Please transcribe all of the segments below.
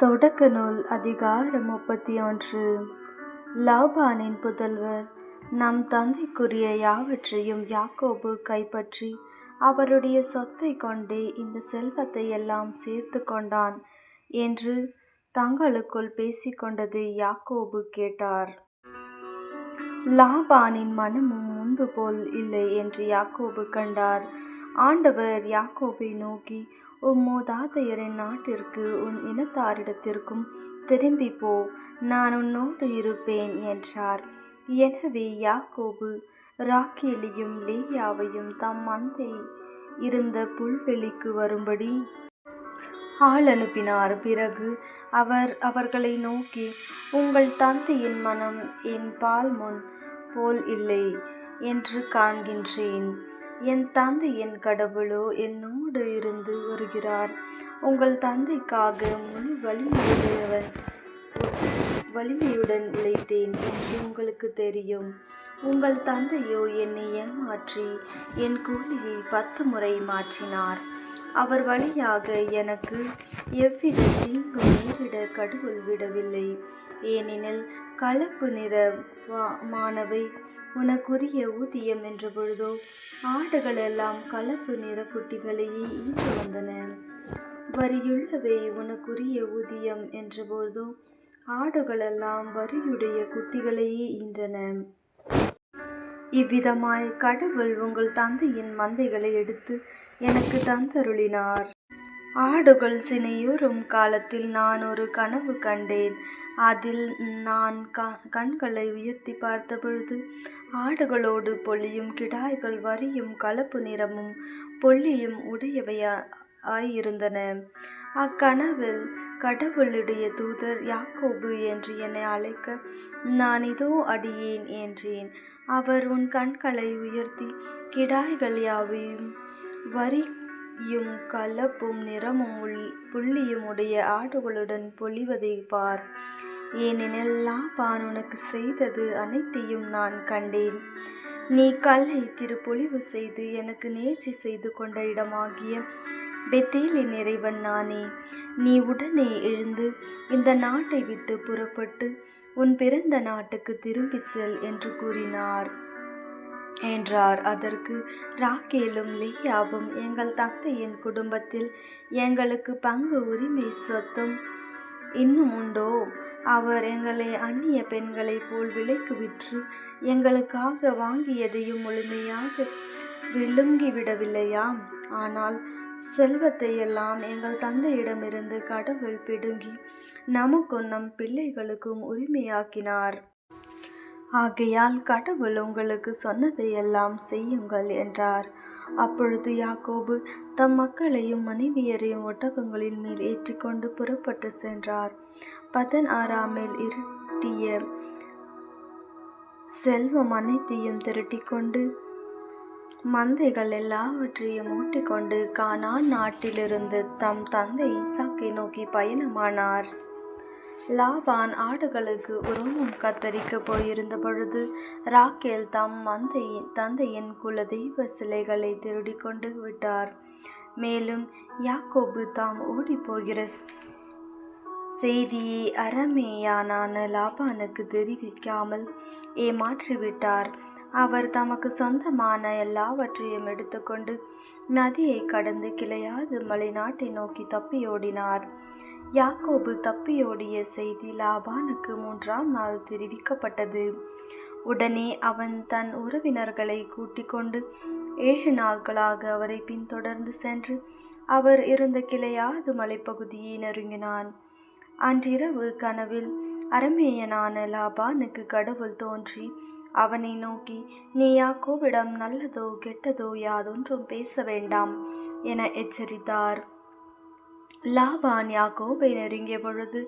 தொடக்க நூல் அதிகாரம் 31. லாபானின் புதல்வர். நம் தந்தைக்குரிய யாவற்றையும் யாக்கோபு கைப்பற்றி அவருடைய சொத்தை கொண்டே இந்த செல்வத்தை எல்லாம் சேர்த்து கொண்டான் என்று தங்களுக்குள் பேசிக்கொண்டதை யாக்கோபு கேட்டார். லாபானின் மனமும் முன்பு போல் இல்லை என்று யாக்கோபு கண்டார். ஆண்டவர் யாக்கோபை நோக்கி, உன் மூதாதையரின் நாட்டிற்கு உன் இனத்தாரிடத்திற்கும் திரும்பி போ, நான் உன்னோடு இருப்பேன் என்றார். எனவே யாக்கோபு ராக்கேலையும் லேயாவையும் தம் மந்தை இருந்த புல்வெளிக்கு வரும்படி ஆள் அனுப்பினார். பிறகு அவர் அவர்களை நோக்கி, உங்கள் தந்தையின் மனம் என் பால்முன் போல் இல்லை என்று காண்கின்றேன். என் தந்தையின் கடவுளோ என்னோடு இருந்து வருகிறார். உங்கள் தந்தைக்காக முழு வலிமையுடன் உழைத்தேன் என்று உங்களுக்கு தெரியும். உங்கள் தந்தையோ என்னை ஏமாற்றி என் கூலியை 10 முறை மாற்றினார். அவர் வழியாக எனக்கு எவ்வித தீங்கும் நேரிட கடவுள் விடவில்லை. ஏனெனில் கலப்பு நிறமானவை உனக்குரிய ஊதியம் என்ற பொழுதோ ஆடுகள் எல்லாம் கலப்பு நிற குட்டிகளையே ஈன்று வந்தன. வரியுள்ளவை உனக்குரிய ஊதியம் என்ற பொழுதோ ஆடுகளெல்லாம் வரியுடைய குட்டிகளையே ஈன்றன. இவ்விதமாய் கடவுள் உங்கள் தந்தையின் மந்தைகளை எடுத்து எனக்கு தந்தருளினார். ஆடுகள் சினையூறும் காலத்தில் நான் ஒரு கனவு கண்டேன். அதில் நான் கண்களை உயர்த்தி பார்த்தபொழுது ஆடுகளோடு பொலியும் கிடாய்கள் வரியும் கலப்பு நிறமும் பொல்லியும் உடையவையாயிருந்தன. அக்கனவில் கடவுளுடைய தூதர் யாக்கோபு என்று என்னை அழைக்க, நான் இதோ அடியேன் என்றேன். அவர், உன் கண்களை உயர்த்தி கிடாய்கள் யாவையும் வரியும் கலப்பும் நிறமும் புள்ளியும் உடைய ஆடுகளுடன் பொலிவதை பார். ஏனெனில் லாபான் உனக்கு செய்தது அனைத்தையும் நான் கண்டேன். நீ கல்லை திருப்பொழிவு செய்து எனக்கு நேர்ச்சி செய்து கொண்ட இடமாகிய பெத்தேலின் இறைவன் நானே. நீ உடனே எழுந்து இந்த நாட்டை விட்டு புறப்பட்டு உன் பிறந்த நாட்டுக்கு திரும்பி செல் என்று கூறினார் என்றார். அதற்கு ராக்கேலும் லேயாவும், எங்கள் தந்தையின் குடும்பத்தில் எங்களுக்கு பங்கு உரிமை சொத்தும் இன்னும் உண்டோ? அவர் எங்களை அந்நிய பெண்களைப் போல் விலைக்கு விற்று எங்களுக்காக வாங்கியதையும் முழுமையாக விழுங்கிவிடவில்லையா? ஆனால் செல்வத்தை எல்லாம் எங்கள் தந்தையிடமிருந்து கடவுள் பிடுங்கி நமக்கும் நம் பிள்ளைகளுக்கும் உரிமையாக்கினார். ஆகையால் கடவுள் உங்களுக்கு சொன்னதையெல்லாம் செய்யுங்கள் என்றார். அப்பொழுது யாக்கோபு தம் மக்களையும் மனைவியரையும் ஒட்டகங்களின் மேல் ஏற்றிக்கொண்டு புறப்பட்டு சென்றார். 16 இருட்டிய செல்வம் அனைத்தையும் திரட்டிக்கொண்டு மந்தைகள் எல்லாவற்றையும் ஓட்டிக்கொண்டு கானான் நாட்டிலிருந்து தம் தந்தை ஈசாக்கை நோக்கி பயணமானார். லாபான் ஆடுகளுக்கு உரோமம் கத்தரிக்க போயிருந்த பொழுது ராக்கேல் தம் தந்தையின் குல தெய்வ சிலைகளை திருடிக்கொண்டு விட்டார். மேலும் யாக்கோபு தாம் ஓடிப்போகிற செய்தியை அரமேயனான லாபானுக்கு தெரிவிக்காமல் ஏமாற்றிவிட்டார். அவர் தமக்கு சொந்தமான எல்லாவற்றையும் எடுத்துக்கொண்டு நதியை கடந்து கிளையாது மலை நாட்டை நோக்கி தப்பியோடினார். யாக்கோபு தப்பியோடிய செய்தி லாபானுக்கு 3ஆம் நாள் தெரிவிக்கப்பட்டது. உடனே அவன் தன் உறவினர்களை கூட்டிக் கொண்டு 7 நாட்களாக அவரை பின்தொடர்ந்து சென்று அவர் இருந்த கிளையாது மலைப்பகுதியை நெருங்கினான். அன்றிரவு கனவில் அரமேயனான லாபானுக்கு கடவுள் தோன்றி அவனை நோக்கி, நீ யாக்கோபிடம் நல்லதோ கெட்டதோ யாதொன்றும் பேச வேண்டாம் என எச்சரித்தார். லாபான் யாக்கோபை நெருங்கிய பொழுது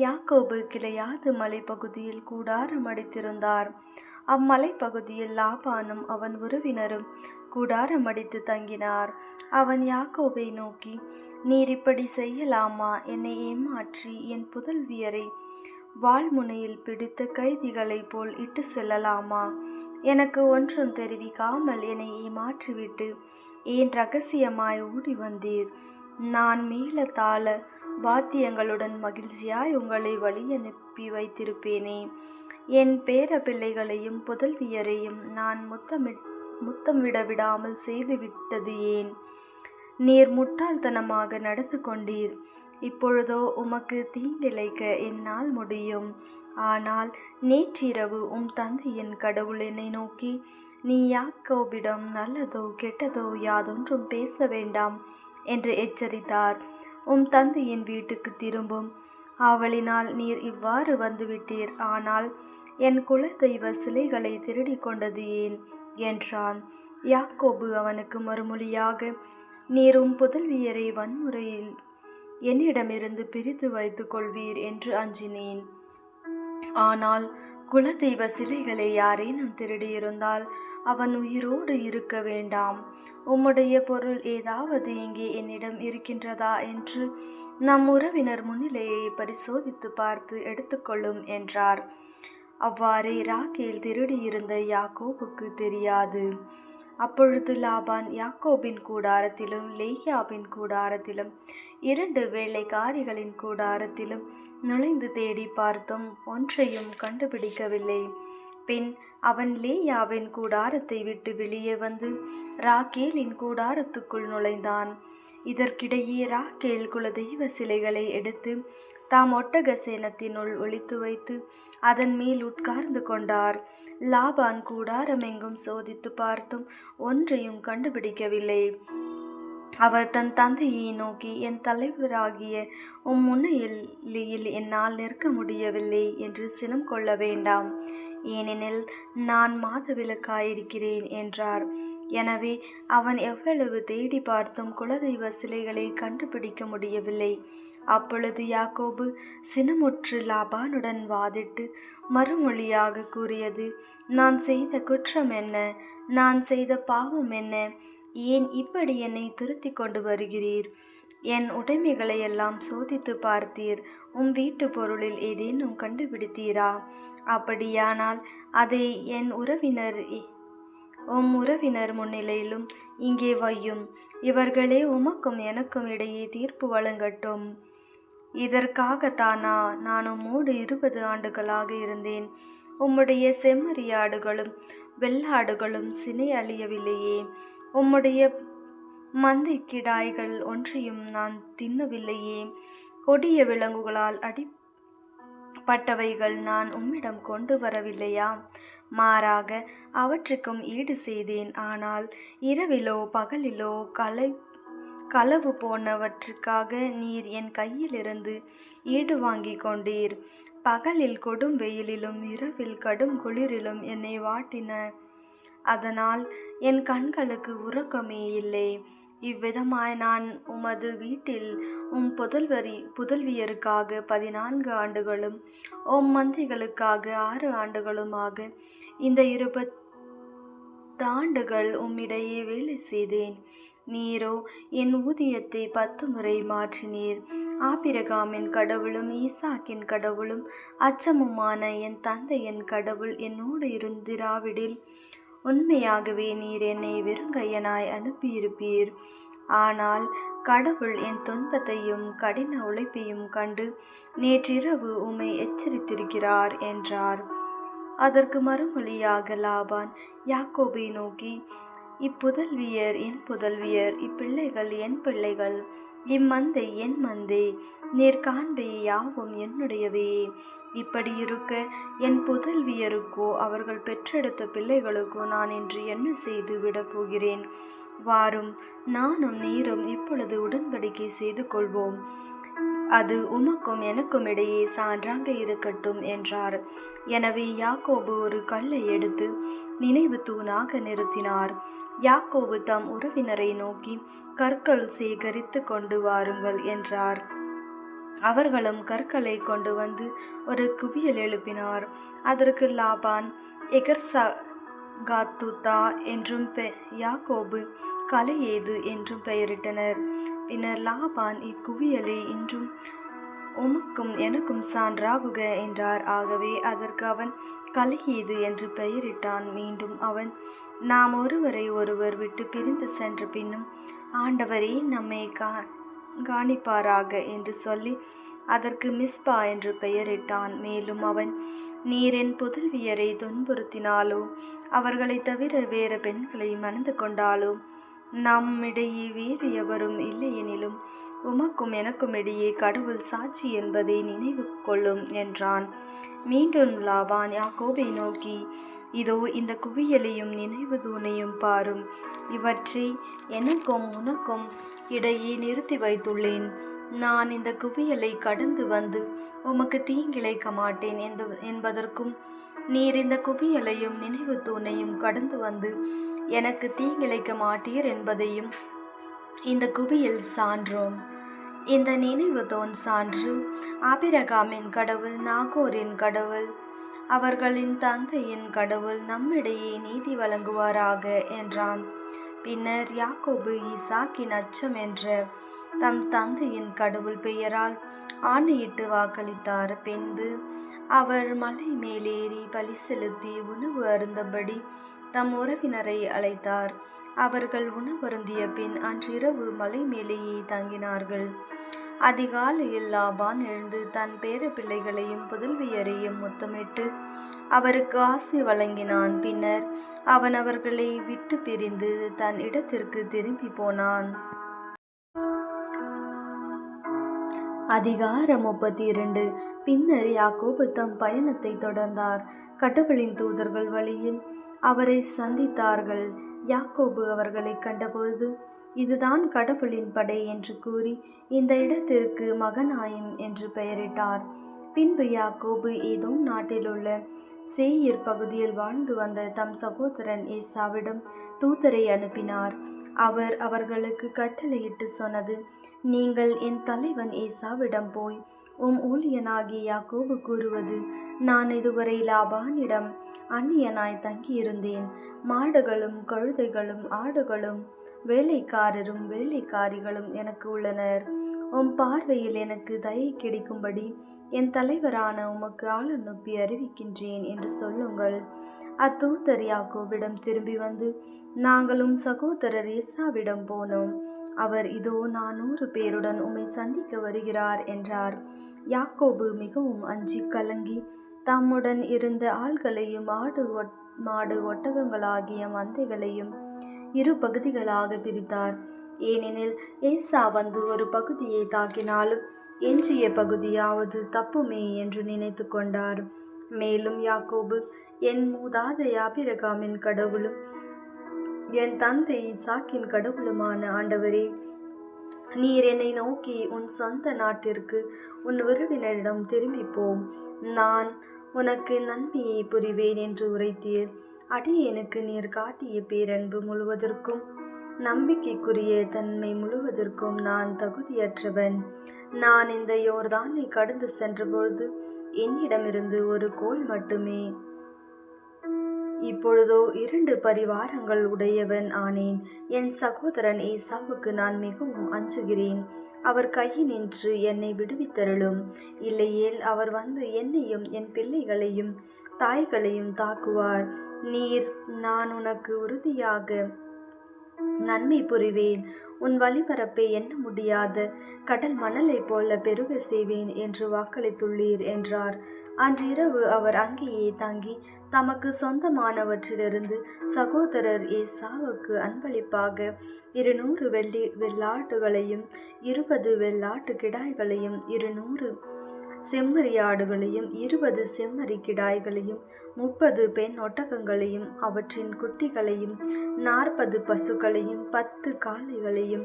யாக்கோபு கிளையாது மலைப்பகுதியில் கூடாரம் அடித்திருந்தார். அம்மலைப்பகுதியில் லாபானும் அவன் உறவினரும் கூடாரம் அடித்து தங்கினார். அவன் யாக்கோபை நோக்கி, நீர் இப்படி செய்யலாமா? என்னை ஏமாற்றி என் புதல்வியரை வாள்முனையில் பிடித்த கைதிகளைப் போல் இட்டு செல்லலாமா? எனக்கு ஒன்றும் தெரிவிக்காமல் என்னை ஏமாற்றிவிட்டு ஏன் இரகசியமாய் ஓடி வந்தீர்? நான் மேளதாள வாத்தியங்களுடன் மகிழ்ச்சியாய் உங்களை வழி அனுப்பி வைத்திருப்பேனே. என் பேர பிள்ளைகளையும் புதல்வியரையும் நான் முத்தமிட விடாமல் செய்துவிட்டது ஏன்? நீர் முட்டாள்தனமாக நடந்து கொண்டீர். இப்பொழுதோ உமக்கு தீங்கிழைக்க என்னால் முடியும். ஆனால் நேற்றிரவு தந்தையின் கடவுள் என்னை நோக்கி, நீ யாக்கோபிடம் நல்லதோ கெட்டதோ யாதொன்றும் பேச வேண்டாம் என்று எச்சரித்தார். தந்தையின் வீட்டுக்கு திரும்பும் ஆவலினால் நீர் இவ்வாறு வந்துவிட்டீர். ஆனால் என் குலதெய்வ சிலைகளை திருடி கொண்டது ஏன் என்றான். யாக்கோபு அவனுக்கு மறுமொழியாக, நீர் புதல்வியரை வன்முறையில் என்னிடமிருந்து பிரித்து வைத்து கொள்வீர் என்று அஞ்சினேன். ஆனால் குலதெய்வ சிலைகளை யாரேனும் திருடியிருந்தால் அவன் உயிரோடு இருக்க வேண்டாம். உம்முடைய பொருள் ஏதாவது இங்கே என்னிடம் இருக்கின்றதா என்று நம் உறவினர் முன்னிலையை பரிசோதித்து பார்த்து எடுத்துக்கொள்ளும் என்றார். அவ்வாறே ராகேல் திருடியிருந்த யாக்கோபுக்கு தெரியாது. அப்பொழுது லாபான் யாக்கோபின் கூடாரத்திலும் லேயாவின் கூடாரத்திலும் 2 வேலைக்காரிகளின் கூடாரத்திலும் நுழைந்து தேடி பார்த்தும் ஒன்றையும் கண்டுபிடிக்கவில்லை. பின் அவன் லேயாவின் கூடாரத்தை விட்டு வெளியே வந்து ராகேலின் கூடாரத்துக்குள் நுழைந்தான். இதற்கிடையே ராகேல் குலதெய்வ சிலைகளை எடுத்து தாம் ஒட்டக சேனத்தினுள் ஒளித்து வைத்து அதன் மேல் உட்கார்ந்து கொண்டார். லாபான் கூடாரமெங்கும் சோதித்து பார்த்தும் ஒன்றையும் கண்டுபிடிக்கவில்லை. அவர் தன் தந்தையை நோக்கி, என் தலைவராகிய முன்னிலையில் என்னால் நிற்க முடியவில்லை என்று சினம் கொள்ள வேண்டாம், ஏனெனில் நான் மாதவிலக்காயிருக்கிறேன் என்றார். எனவே அவன் எவ்வளவு தேடி பார்த்தும் குலதெய்வ சிலைகளை கண்டுபிடிக்க முடியவில்லை. அப்பொழுது யாக்கோபு சினமுற்று லாபானுடன் வாதிட்டு மறுமொழியாக கூறியது, நான் செய்த குற்றம் என்ன? நான் செய்த பாவம் என்ன? ஏன் இப்படி என்னை துரத்தி கொண்டு வருகிறீர்? என் உடைமைகளையெல்லாம் சோதித்து பார்த்தீர். வீட்டு பொருளில் ஏதேனும் கண்டுபிடித்தீரா? அப்படியானால் அதை என் உறவினர் முன்னிலையிலும் இங்கே வையும். இவர்களே உமக்கும் எனக்கும் இடையே தீர்ப்பு வழங்கட்டும். இதற்காகத்தானா நான் உம்மோடு 20 ஆண்டுகளாக இருந்தேன்? உம்முடைய செம்மறியாடுகளும் வெள்ளாடுகளும் சினை அழியவில்லையே? உம்முடைய மந்தை கிடாய்கள் ஒன்றையும் நான் தின்னவில்லையே? கொடிய விலங்குகளால் அடிப்பட்டவைகள் நான் உம்மிடம் கொண்டு வரவில்லையா? மாறாக அவற்றுக்கும் ஈடு செய்தேன். ஆனால் இரவிலோ பகலிலோ களவு போனவற்றுக்காக நீர் என் கையிலிருந்து ஈடு வாங்கி கொண்டீர். பகலில் கொடும் வெயிலிலும் இரவில் கடும் குளிரிலும் என்னை வாட்டின. அதனால் என் கண்களுக்கு உறக்கமே இல்லை. இவ்விதமாய் நான் உமது வீட்டில் புதல்வியருக்காக 14 ஆண்டுகளும் மந்தைகளுக்காக 6 ஆண்டுகளுமாக இந்த 20 ஆண்டுகள் உம்மிடையே வேலை செய்தேன். நீரோ என் ஊதியத்தை 10 முறை மாற்றினீர். ஆபிரகாமின் கடவுளும் ஈசாக்கின் கடவுளும் அச்சமுமான என் தந்தையின் கடவுள் என்னோடு இருந்திராவிடில் உண்மையாகவே நீர் என்னை வெறுங்கையனாய் அனுப்பியிருப்பீர். ஆனால் கடவுள் என் துன்பத்தையும் கடின உழைப்பையும் கண்டு நேற்றிரவு உம்மை எச்சரித்திருக்கிறார் என்றார். அதற்கு மறுமொழியாக லாபான் யாக்கோபை நோக்கி, இப்புதல்வியர் என் புதல்வியர், இப்பிள்ளைகள் என் பிள்ளைகள், இம்மந்தை என் மந்தை, நீர் காண்பை யாவும் என்னுடையவே. இப்படி இருக்க என் புதல்வியருக்கோ அவர்கள் பெற்றெடுத்த பிள்ளைகளுக்கோ நான் இன்று என்ன செய்து விடப் போகிறேன்? வாரும், நானும் நீரும் இப்பொழுது உடன்படிக்கை செய்து கொள்வோம். அது உமக்கும் எனக்கும் இடையே சான்றாக இருக்கட்டும் என்றார். எனவே யாக்கோபு ஒரு கல்லை எடுத்து நினைவு தூணாக நிறுத்தினார். யாக்கோபு தம் உறவினரை நோக்கி, கற்கள் சேகரித்து கொண்டு வாருங்கள் என்றார். அவர்களும் கற்களை கொண்டு வந்து ஒரு குவியல் எழுப்பினார். அதற்கு லாபான் எகர்சகாத்துதா என்றும் யாக்கோபு கலையேது என்றும் பெயரிட்டனர். பின்னர் லாபான், இக்குவியலை இன்றும் உமக்கும் எனக்கும் சான்றாகுக என்றார். ஆகவே அதற்கு அவன் கலையேது என்று பெயரிட்டான். மீண்டும் அவன், நாம் ஒருவரை ஒருவர் விட்டு பிரிந்து சென்ற பின்னும் ஆண்டவரே நம்மை காணிப்பாராக என்று சொல்லி அதற்கு மிஸ்பா என்று பெயரிட்டான். மேலும் அவன், நீர் என் புதல்வியரை துன்புறுத்தினாலோ அவர்களை தவிர வேறு பெண்களை மணந்து கொண்டாலோ நம்மிடையே வேறு எவரும் இல்லையெனிலும் உமக்கும் எனக்கும் இடையே கடவுள் சாட்சி என்பதை நினைவு கொள்ளும் என்றான். மீண்டும் லாபான் யாக்கோபை நோக்கி, இதோ இந்த குவியலையும் நினைவு தூணையும் பாரும். இவற்றை எனக்கும் உனக்கும் இடையே நிறுத்தி வைத்துள்ளேன். நான் இந்த குவியலை கடந்து வந்து உமக்கு தீங்கிழைக்க மாட்டேன் என்பதற்கும், நீர் இந்த குவியலையும் நினைவு தூணையும் கடந்து வந்து எனக்கு தீங்கிழைக்க மாட்டீர் என்பதையும் இந்த குவியல் சான்றோம். இந்த நினைவு தூண் சான்று ஆபிரகாமின் கடவுள், நாகோரின் கடவுள், அவர்களின் தந்தையின் கடவுள் நம்மிடையே நீதி வழங்குவாராக என்றான். பின்னர் யாக்கோபு ஈசாக்கின் அச்சம் என்ற தம் தந்தையின் கடவுள் பெயரால் ஆணையிட்டு வாக்களித்தார். பின்பு அவர் மலை மேலேறி பலி செலுத்தி உணவு அருந்தபடி தம் உறவினரை அழைத்தார். அவர்கள் உணவருந்திய பின் அன்றிரவு மலை மேலேயே தங்கினார்கள். அதிகாலையில் லாபான் எழுந்து தன் பேர பிள்ளைகளையும் புதல்வியரையும் முத்தமிட்டு அவருக்கு ஆசி வழங்கினான். பின்னர் அவன் அவர்களை விட்டு பிரிந்து தன் இடத்திற்கு திரும்பி போனான். அதிகாரம் 32. பின்னர் யாக்கோபு தம் பயணத்தை தொடர்ந்தார். கடவுளின் தூதர்கள் வழியில் அவரை சந்தித்தார்கள். யாக்கோபு அவர்களை கண்டபோது, இதுதான் கடவுளின் படை என்று கூறி இந்த இடத்திற்கு மகனாயிம் என்று பெயரிட்டார். பின்பு யாக்கோபு ஏதோம் நாட்டிலுள்ள சேயீர் பகுதியில் வாழ்ந்து வந்த தம் சகோதரன் ஏசாவிடம் தூதரை அனுப்பினார். அவர் அவர்களுக்கு கட்டளையிட்டு சொன்னது, நீங்கள் என் தலைவன் ஏசாவிடம் போய், உம் ஊழியனாகிய யாக்கோபு கூறுவது, நான் இதுவரை லாபானிடம் அந்நியனாய் தங்கியிருந்தேன். மாடுகளும் கழுதைகளும் ஆடுகளும் வேலைக்காரரும் வேலைக்காரிகளும் எனக்கு உள்ளனர். உம் பார்வையில் எனக்கு தயை கிடைக்கும்படி என் தலைவரான உமக்கு ஆள் அனுப்பி அறிவிக்கின்றேன் என்று சொல்லுங்கள். அத்தூதர் யாக்கோபிடம் திரும்பி வந்து, நாங்களும் சகோதரர் ஏசாவிடம் போனோம். அவர், இதோ 400 பேருடன் உம்மை சந்திக்க வருகிறார் என்றார். யாக்கோபு மிகவும் அஞ்சி கலங்கி தம்முடன் இருந்த ஆள்களையும் மாடு ஒட்டகங்களாகிய மந்தைகளையும் 2 பகுதிகளாக பிரித்தார். ஏனெனில் ஏசா வந்து ஒரு பகுதியை தாக்கினாலும் எஞ்சிய பகுதியாவது தப்புமே என்று நினைத்து கொண்டார். மேலும் யாக்கோபு, என் மூதாதை ஆபிரகாமின் கடவுளும் என் தந்தை ஈசாக்கின் கடவுளுமான ஆண்டவரே, நீர் என்னை நோக்கி உன் சொந்த நாட்டிற்கு உன் உறவினரிடம் திரும்பிப்போம், நான் உனக்கு நன்மையை புரிவேன் என்று உரைத்தீர். அடியேனுக்கு நீர் காட்டிய பேரன்பு முழுவதற்கும் நம்பிக்கைக்குரிய தன்மை முழுவதற்கும் நான் தகுதியற்றவன். நான் இந்த யோர்தானை கடந்து சென்றபொழுது என்னிடமிருந்து ஒரு கோல் மட்டுமே, இப்பொழுதோ 2 பரிவாரங்கள் உடையவன் ஆனேன். என் சகோதரன் ஏசாவுக்கு நான் மிகவும் அஞ்சுகிறேன். அவர் கையினின்று என்னை விடுவித்தருளும். இல்லையேல் அவர் வந்து என்னையும் என் பிள்ளைகளையும் தாய்களையும் தாக்குவார். நீர், நான் உனக்கு உறுதியாக நன்மை புரிவேன், உன் வழிபரப்பை எண்ண முடியாத கடல் மணலை போல பெருக செய்வேன் என்று வாக்களித்துள்ளீர் என்றார். அன்றிரவு அவர் அங்கேயே தங்கி தமக்கு சொந்தமானவற்றிலிருந்து சகோதரர் ஏசாவுக்கு அன்பளிப்பாக 200 வெள்ளாட்டுகளையும் 20 வெள்ளாட்டு கிடாய்களையும் 200 செம்மறியாடுகளையும் 20 செம்மறி கிடாய்களையும் 30 பெண் ஒட்டகங்களையும் அவற்றின் குட்டிகளையும் 40 பசுக்களையும் 10 காளைகளையும்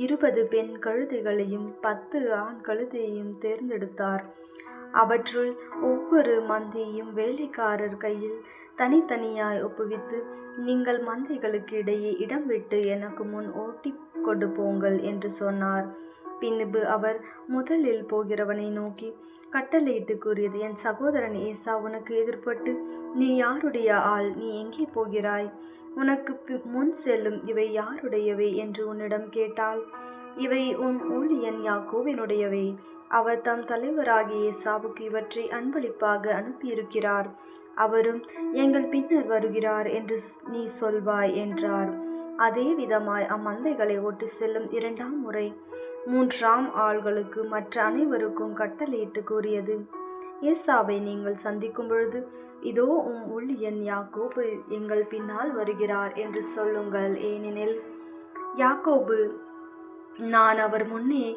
20 பெண் கழுதைகளையும் 10 ஆண் கழுதையையும் தேர்ந்தெடுத்தார். அவற்றுள் ஒவ்வொரு மந்தையும் வேலைக்காரர் கையில் தனித்தனியாய் ஒப்புவித்து, நீங்கள் மந்தைகளுக்கு இடையே இடம் விட்டு எனக்கு முன் ஓட்டி கொண்டு போங்கள் என்று சொன்னார். பின்பு அவர் முதலில் போகிறவனை நோக்கி கட்டளையிட்டு கூறியது, என் சகோதரன் ஏசா உனக்கு எதிர்பட்டு, நீ யாருடைய ஆள், நீ எங்கே போகிறாய், உனக்கு முன் செல்லும் இவை யாருடையவை என்று உன்னிடம் கேட்டால், இவை உன் ஊழியன் யாக்கோபினுடையவை, அவர் தம் தலைவராகிய ஏசாவுக்கு இவற்றை அன்பளிப்பாக அனுப்பியிருக்கிறார், அவரும் எங்கள் பின்னர் வருகிறார் என்று நீ சொல்வாய் என்றார். அதே விதமாய் அம்மந்தைகளை ஓட்டு செல்லும் 2ஆம் முறை மூன்றாம் ஆள்களுக்கு மற்ற அனைவருக்கும் கட்டளையிட்டு கூறியது, ஏசாவை நீங்கள் சந்திக்கும் பொழுது, இதோ ஊழியன் யாக்கோபு எங்கள் பின்னால் வருகிறார் என்று சொல்லுங்கள். ஏனெனில் யாக்கோபு நான் அவர் முன்னே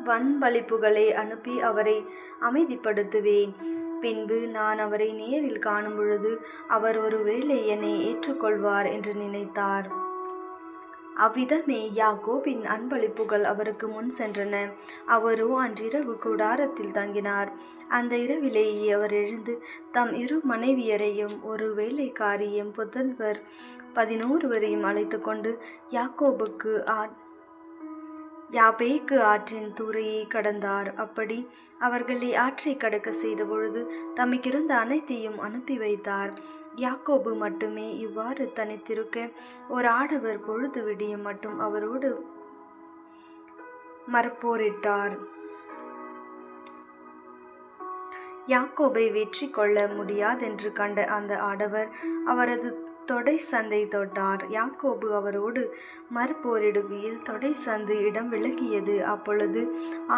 வன்பளிப்புகளை அனுப்பி அவரை அமைதிப்படுத்துவேன். பின்பு நான் அவரை நேரில் காணும் பொழுது அவர் ஒருவேளை என்னை ஏற்றுக்கொள்வார் என்று நினைத்தார். அவ்விதமே யாக்கோபின் அன்பளிப்புகள் அவருக்கு முன் சென்றன. அவரோ அன்றிரவு கூடாரத்தில் தங்கினார். அந்த இரவிலேயே அவர் எழுந்து தம் 2 மனைவியரையும் ஒரு வேலைக்காரியும் புதல்வர் 11 அழைத்து கொண்டு யாபேக்கு ஆற்றின் தூரையை கடந்தார். அப்படி அவர்களை ஆற்றை கடக்க செய்த பொழுது தமக்கிருந்த அனைத்தையும் அனுப்பி வைத்தார். யாக்கோபு மட்டுமே இவ்வாறு தனித்திருக்க, ஒரு ஆடவர் பொழுது விடியும் மட்டும் அவரோடு மரப்போரிட்டார். யாக்கோபை வெற்றி கொள்ள முடியாதென்று கண்ட அந்த ஆடவர் அவரது தொடை சந்தை தொட்டார். யாக்கோபு அவரோடு மறுபோரிடுகையில் தொடை சந்து இடம் விலகியது. அப்பொழுது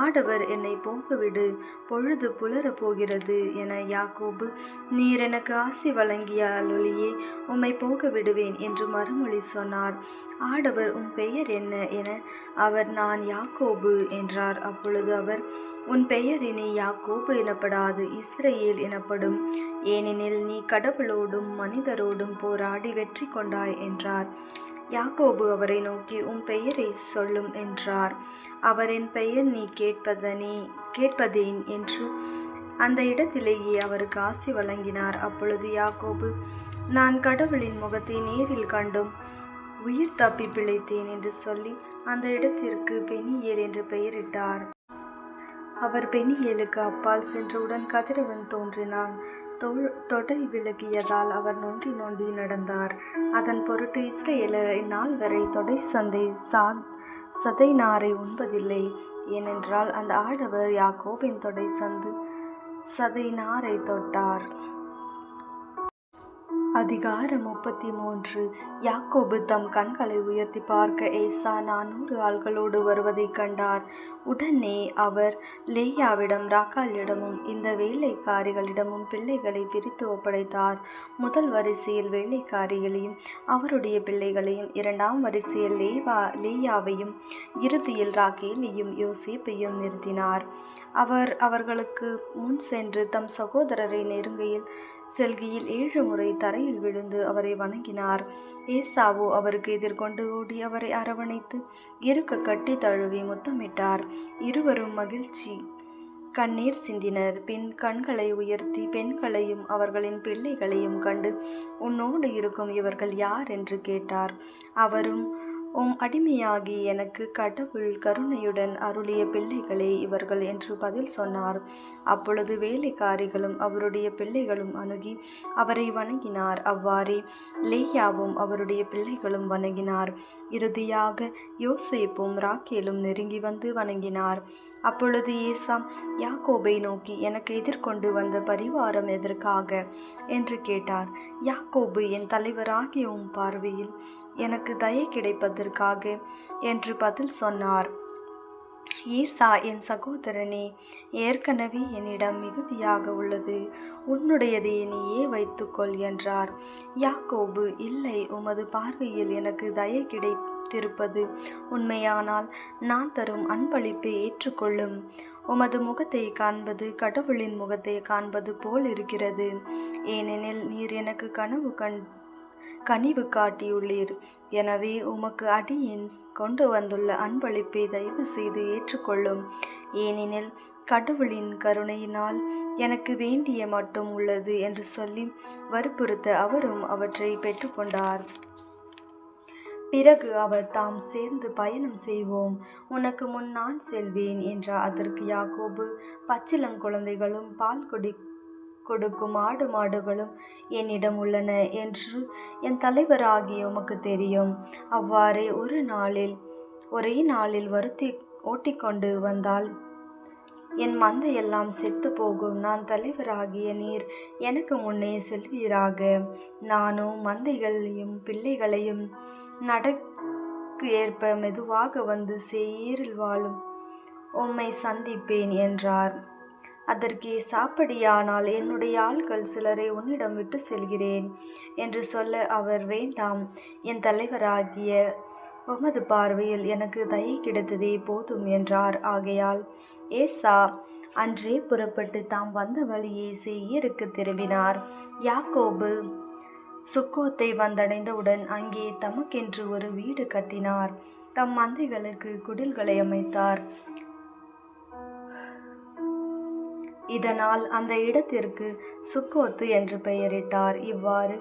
ஆடவர், என்னை போகவிடு, பொழுது புலரப் போகிறது என யாக்கோபு, நீர் எனக்கு ஆசி வழங்கியாலொழியே உம்மை போக விடுவேன் என்று மறுமொழி சொன்னார். ஆடவர், உன் பெயர் என்ன என அவர், நான் யாக்கோபு என்றார். அப்பொழுது அவர், உன் பெயர் இனி யாக்கோபு எனப்படாது, இஸ்ரவேல் எனப்படும், ஏனெனில் நீ கடவுளோடும் மனிதரோடும் போராடி வெற்றி கொண்டாய் என்றார். யாக்கோபு அவரை நோக்கி, உன் பெயரை சொல்லும் என்றார். அவர், என் பெயர் நீ கேட்பதேன் என்று அந்த இடத்திலேயே அவருக்கு ஆசி வழங்கினார். அப்பொழுது யாக்கோபு, நான் கடவுளின் முகத்தை நேரில் கண்டும் உயிர் தப்பி பிழைத்தேன் என்று சொல்லி அந்த இடத்திற்கு பெனியேல் என்று பெயரிட்டார். அவர் பெனியேலுக்கு அப்பால் சென்றவுடன் கதிரவன் தோன்றினான். தொடை விலகியதால் அவர் நொண்டி நொண்டி நடந்தார். அதன் பொருட்டு இஸ்ரவேலர் இந்நாள் வரை தொடை சதை நாரை உண்பதில்லை. ஏனென்றால் அந்த ஆடவர் யாக்கோபின் தொடை சதை நாரை தொட்டார். அதிகாரம் 33. யாக்கோபு தம் கண்களை உயர்த்தி பார்க்க ஏசா 400 ஆள்களோடு வருவதைக் கண்டார். உடனே அவர் லேயாவிடம் ராக்காளிடமும் இந்த வேலைக்காரிகளிடமும் பிள்ளைகளை பிரித்து ஒப்படைத்தார். முதல் வரிசையில் வேலைக்காரிகளையும் அவருடைய பிள்ளைகளையும், 2ஆம் வரிசையில் லேயாவையும், இறுதியில் ராக்கேலையும் யோசேப்பையும் நிறுத்தினார். அவர் அவர்களுக்கு முன் சென்று தம் சகோதரரை செல்கையில் 7 முறை தரையில் விழுந்து அவரை வணங்கினார். ஏசாவோ அவருக்கு எதிர்கொண்டு ஓடி அவரை அரவணைத்து இருக்க கட்டி தழுவி முத்தமிட்டார். இருவரும் மகிழ்ச்சி கண்ணீர் சிந்தினர். பின் கண்களை உயர்த்தி பெண்களையும் அவர்களின் பிள்ளைகளையும் கண்டு, உன்னோடு இருக்கும் இவர்கள் யார் என்று கேட்டார். அவரும், உம் அடிமையாகி எனக்கு கடவுள் கருணையுடன் அருளிய பிள்ளைகளே இவர்கள் என்று பதில் சொன்னார். அப்பொழுது வேலைக்காரிகளும் அவருடைய பிள்ளைகளும் அணுகி அவரை வணங்கினார். அவ்வாறே லேயாவும் அவருடைய பிள்ளைகளும் வணங்கினார். இறுதியாக யோசேப்பும் ராக்கேலும் நெருங்கி வந்து வணங்கினார். அப்பொழுது ஏசா யாக்கோபை நோக்கி, எனக்கு எதிர்கொண்டு வந்த பரிவாரம் எதற்காக என்று கேட்டார். யாக்கோபு, என் தலைவராகிய உம் பார்வையில் எனக்கு தயை கிடைப்பதற்காக என்று பதில் சொன்னார். ஏசா, என் சகோதரனே, ஏற்கனவே என்னிடம் மிகுதியாக உள்ளது, உன்னுடையதை நீயே வைத்துக்கொள் என்றார். யாக்கோபு, இல்லை, உமது பார்வையில் எனக்கு தயை கிடைத்திருப்பது உண்மையானால் நான் தரும் அன்பளிப்பை ஏற்றுக்கொள்ளும். உமது முகத்தை காண்பது கடவுளின் முகத்தை காண்பது போல் இருக்கிறது. ஏனெனில் நீர் எனக்கு கனிவு காட்டியுள்ளீர். எனவே உமக்கு அடியேன் கொண்டு வந்துள்ள அன்பளிப்பை தயவு செய்து ஏற்றுக்கொள்ளும். ஏனெனில் கடவுளின் கருணையினால் எனக்கு வேண்டிய மட்டும் உள்ளது என்று சொல்லி வற்புறுத்த அவரும் அவற்றை பெற்றுக்கொண்டார். பிறகு அவர், தாம் சேர்ந்து பயணம் செய்வோம், உனக்கு முன் நான் செல்வேன் என்றார். அதற்கு யாக்கோபு, பச்சிளங்குழந்தைகளும் பால் கொடுக்கும் ஆடு மாடுகளும் என்னிடம் உள்ளன என்று என் தலைவராகிய உமக்கு தெரியும். அவ்வாறே ஒரே நாளில் வருத்தி ஓட்டிக்கொண்டு வந்தால் என் மந்தையெல்லாம் செத்து போகும். நான் தலைவராகிய நீர் எனக்கு முன்னே செல்வீராக. நானோ மந்தைகளையும் பிள்ளைகளையும் வாக்கு ஏற்ப மெதுவாக வந்து சேயீரில் வாழும் உம்மை சந்திப்பேன் என்றார். அதற்கு ஏசாப்படியானால் என்னுடைய ஆள்கள் சிலரை உன்னிடம் விட்டு செல்கிறேன் என்று சொல்ல அவர், வேண்டாம், என் தலைவராகிய உமது பார்வையில் எனக்கு தயை கிடைத்ததே போதும் என்றார். ஆகையால் ஏசா அன்றே புறப்பட்டு தாம் வந்த வழியே சேயீருக்கு திரும்பினார். யாக்கோபு சுக்கோத்தை வந்தடைந்தவுடன் அங்கே தமக்கென்று ஒரு வீடு கட்டினார். தம் மந்தைகளுக்கு குடில்களை அமைத்தார். இதனால் அந்த இடத்திற்கு சுக்கோத்து என்று பெயரிட்டார். இவ்வாறு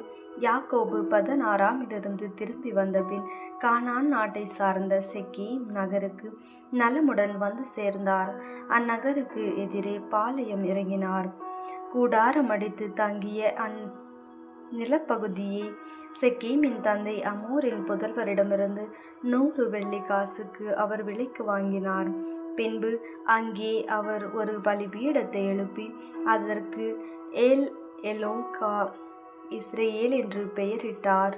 யாக்கோபு 16 திரும்பி வந்தபின் கானான் நாட்டை சார்ந்த செக்கீம் நகருக்கு நலமுடன் வந்து சேர்ந்தார். அந்நகருக்கு எதிரே பாளையம் இறங்கினார். கூடாரம் அடித்து தங்கிய நிலப்பகுதியை செக்கீமின் தந்தை அமோரின் புதல்வரிடமிருந்து 100 வெள்ளிக்காசுக்கு அவர் விலைக்கு வாங்கினார். பின்பு அங்கே அவர் ஒரு பலிபீடத்தை எழுப்பி அதற்கு எல் எலோகா இஸ்ரேல் என்று பெயரிட்டார்.